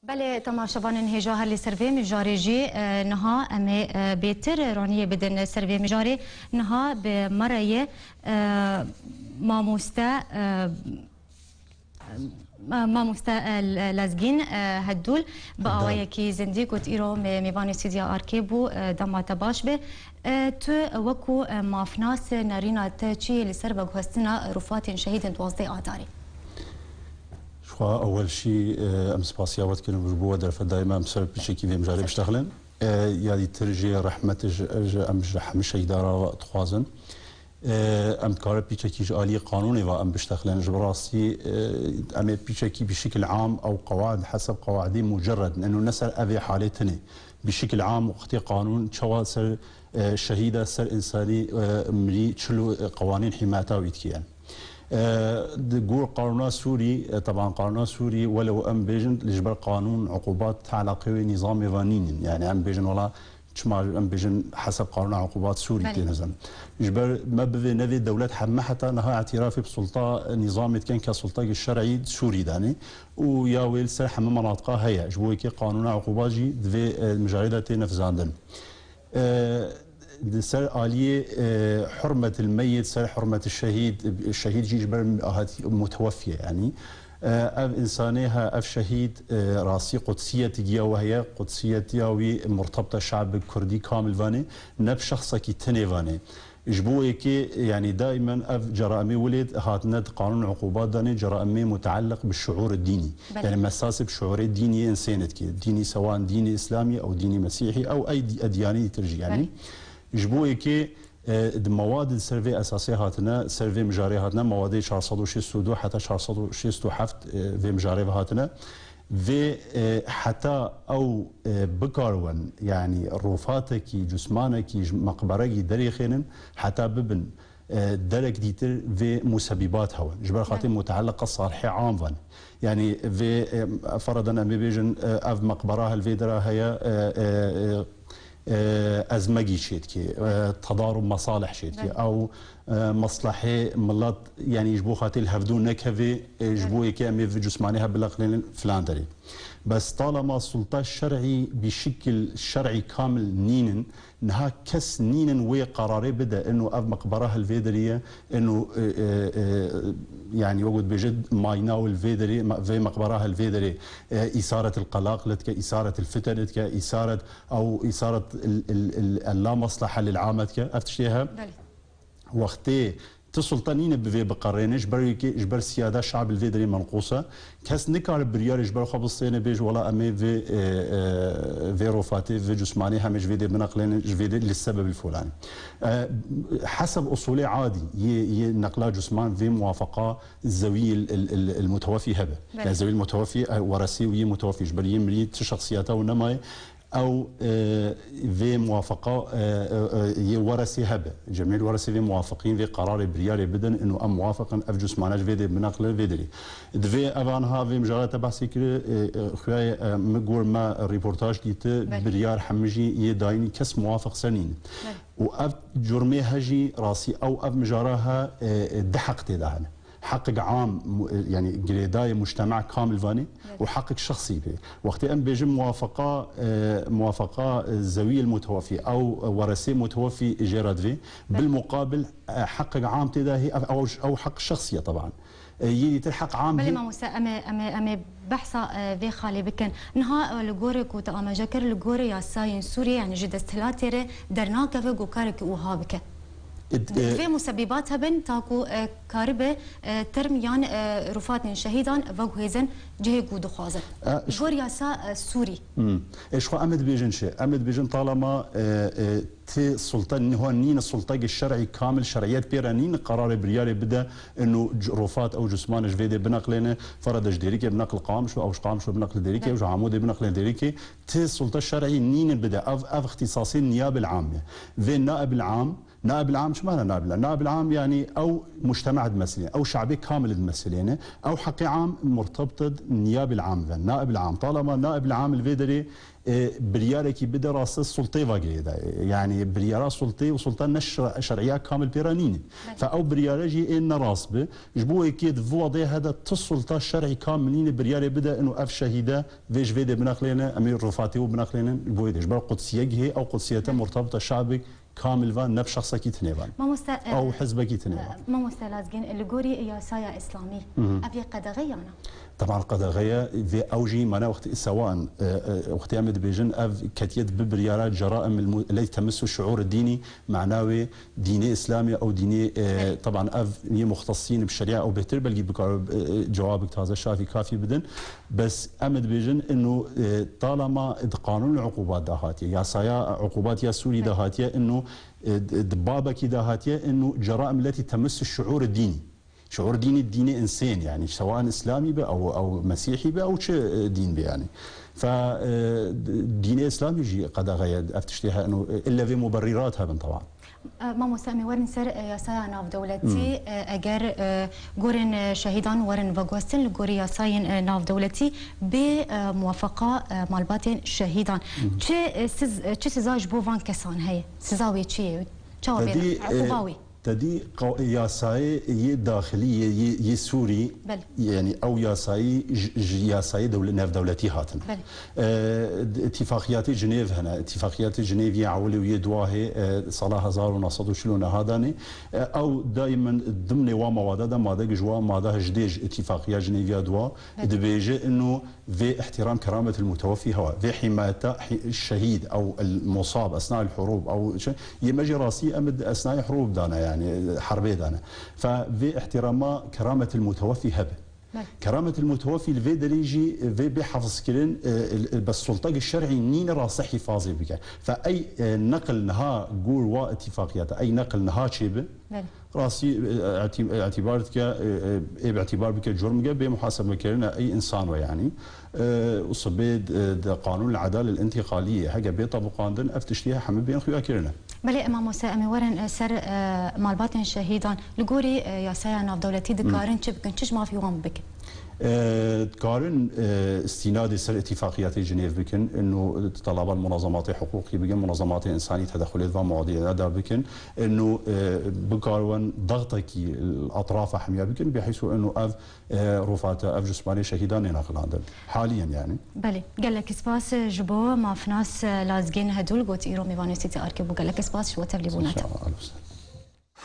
بله تماشاوان هجا هر سروی مجاری جی نها امی بهتر رانیه بدن سروی مجاری نها به مرای ماموستا لازگین هدول با آوایی که زندگی کت ایرو میوان سیدیا آرکیبو دمات باش به تو وکو مافناس نارینات چی لسر بگوستنا رفات شهید دوازده آداری. أول شيء أمس باسياوات كانوا بربوة درفة دائما بسبب بشكل في مجال بيشتغلن يعني ترجي رحمة أمج رحمة إدارة تخوازن أم كارب بشكل آلي قانوني وأم بيشتغلن جبراسي أم بشكل بشكل عام أو قواعد حسب قواعدين مجرد لأنه نسأل أبي حالتنا بشكل عام وقت قانون شوا سر شهيدة سر إنساني مري شلو قوانين حمايتها ويتكيان دقول قانون سوري طبعا قانون سوري ولو ام بيجن لجبر قانون عقوبات تعلق نظام فانين يعني ام بيجن ولا شما ام بيجن حسب قانون عقوبات سوري تنزل جبر ما بفي نفي دولات حما حتى انها اعترافي بسلطه نظام كان كسلطه الشرعي سوري داني ويا ويل سرح من مناطقها هي جبوكي قانون عقوبات جي دفي المجاهدات نفزاندن سر آلية حرمة الميت سر حرمة الشهيد جيج متوفية يعني أف إنسانها أف شهيد راسي قدسية تجيا وهي قدسية تجاوي مرتبطة الشعب الكردي كامل فاني نب شخصة كي تني فاني جبوه كي يعني دائما أف جرائمي ولد هاتند قانون عقوبات داني جرائمي متعلق بالشعور الديني يعني مساس بشعور الديني إنسانت ديني سواء ديني إسلامي أو ديني مسيحي أو أي أدياني ترجي يعني جبوه كي المواد السيرفي اساسيه هاتنا سيرفي مجاري هاتنا مواد 462 حتى 467 في مجاري هاتنا في حتى او بكارون يعني رفاتك جسمانك مقبره دريخين حتى ببن درك ديتر في مسببات هون جبر خاطر متعلقه صالحه عام يعني في فرضا امي بيجن اف مقبره الفيدرا هي أزمجي شيتكي تضارب مصالح شيتكي أو مصلحة ملات يعني يجبو خاطر الهفدون نكهفي يجبو يكامي في جسمانها بالأقلين فلان دري بس طالما السلطة الشرعي بشكل شرعي كامل نينن نها كس نينن وقراري بدا انه اف مقبرها الفيدريه انه يعني وجد بجد ما يناول الفيدري في مقبرها الفيدري اثاره القلق لتك اثاره الفتن لتك اثاره او اثاره اللا مصلحه للعامه افتشيها وقتي تسلطانين بفي بقرين جبر سياده شعب الفيدري منقوصه كاس نكار بريار جبر خبصين بيج ولا امي في روفاتي في جسماني همش فيدي بنقلين فيدي للسبب الفلاني حسب اصولي عادي نقلا جسمان في موافقه الزوي المتوفي هبه يعني الزوي المتوفي ورثي وي متوفي جبر يمري شخصياته ونماي او في موافقه ورثي هبه جميع الورثه في موافقين في قرار برياري بدن انه ام موافقا اف جسماناج فيدي بنقل فيدري دفي افانها في مجالات بحثي كري خويا مقور ما ريبورتاج ديت بريار حمجي يداين كس موافق سنين واف جرمي هجي راسي او اف مجاراها دحقت دهن حقق عام يعني جريداي مجتمع كامل فاني وحقق شخصي به وقت ان بيجي موافقه الزوي المتوفي او ورثي متوفي اجارات في بالمقابل حقق عام تداهي او حق شخصيه طبعا يلي تلحق عام بل ما موسى أمي بحثا في خالي بكن نها لجورك وتأمل جكر لجوري يا ساين سوري يعني جد استهلاتيره درناك في جوكارك وهابك في مسببات هبن تاكو كاربه ترميان رفات شهيدان فوهيزن جهي جود خوازن غورياسا سوري ايش خو امد بيجن شيء امد بيجن طالما تي سلطان هو نين السلطه الشرعي كامل شرعيات بيرانين قرار برياري بدا انه رفات او جسمان جفيدي بنقلنا فرض جديريكي بنقل قامش او قامش بنقل ديريكي او عمودي بنقل ديريكي تي السلطه الشرعي نين بدا اف اختصاصي النيابه العامه في النائب العام نائب العام شو معنى نائب العام؟ نائب العام يعني او مجتمع تمثلين او شعبي كامل تمثلين او حقي عام مرتبط النيابه العامه نائب العام طالما نائب العام الفيدري بريارك بدا راس السلطه واجيدا يعني بريارا سلطه وسلطان نشر شرعيه كامل بيرانين فاو بريارجي ان راسبه جبو اكيد فوضي هذا السلطه الشرعي كاملين برياري بدا انه اف شهيده فيش فيدي بناقلنا امير رفاتي وبناقلنا البويدش بل قدسيه هي او قدسيه مرتبطه شعبي كامل فان نب شخص كي تنيفان او حزب كي تنيفان ما مستلازجين الجوري يا سايا اسلامي ابي قدغيانا طبعا قدغيا في اوجي معناه وقت سواء وقت يمد بيجن اف كتيت ببريارات جرائم التي تمس الشعور الديني معناوي ديني اسلامي او ديني طبعا اف مختصين بالشريعه او بهتر بلقي جوابك هذا شافي كافي بدن بس امد بيجن انه طالما قانون العقوبات دهاتيه يا سايا عقوبات يا سوري دهاتيه انه دبابك دهاتيه انه جرائم التي تمس الشعور الديني شعور ديني الديني انسان يعني سواء اسلامي بقى او مسيحي بقى او دين بقى يعني فدين اسلامي يجي قدغيا افتشتيها انه الا في مبرراتها من طبعا ما مسامي ورن سر يا سايا ناف دولتي اگر غورن شهيدان ورن فغوستن لغوري يا ساين ناف دولتي بموافقه مالباتين شهيدان چه سزاج بو وان كسان هي سزاوي چي چاوبين عقوباوي تدي ياساي داخليه سوري يعني او ياساي دوله ناف دولتي هاتن اتفاقيات جنيف هنا اتفاقيات جنيف يعولي ويدواهي صلاح هزار ونصد وشلون هذاني او دائما ضمن ومواد ماده جوا ماده جديج اتفاقيات جنيف دوا دبيجي انه في احترام كرامه المتوفي هو في حمايه الشهيد او المصاب اثناء الحروب او شيء يمجي راسي امد اثناء حروب دانا يعني حربي دانا ففي احترام كرامه المتوفي هبه كرامه المتوفي الفي دريجي في بحفظ كلين بس السلطه الشرعي نين راس حفاظي بك فاي نقل نها قول واتفاقيات اي نقل نها شيبه راسي اعتبارك باعتبار بك جرم بمحاسبه كلنا اي انسان ويعني وصبيد قانون العداله الانتقاليه حاجه بيطبقان دن افتشتيها حمل بين خويا كلنا بلي امام مسامي ورن سر مالباتن شهيدان لغوري يا سايا دولتي دكارن تشبكن تشش ما في وان بك كارن استناد سر اتفاقيات جنيف بكن انه طلب المنظمات الحقوقيه بكن منظمات انسانيه تدخلات ومواضيع هذا بكن انه بكارون ضغطك الاطراف حميه بكن بحيث انه اف رفات اف جسماني شهيدان ناقلان حاليا يعني بلي قال لك سباس جبو ما فناس لازقين هدول قلت ايرو ميفانو سيتي اركبو قال لك سباس شو تبلي بونات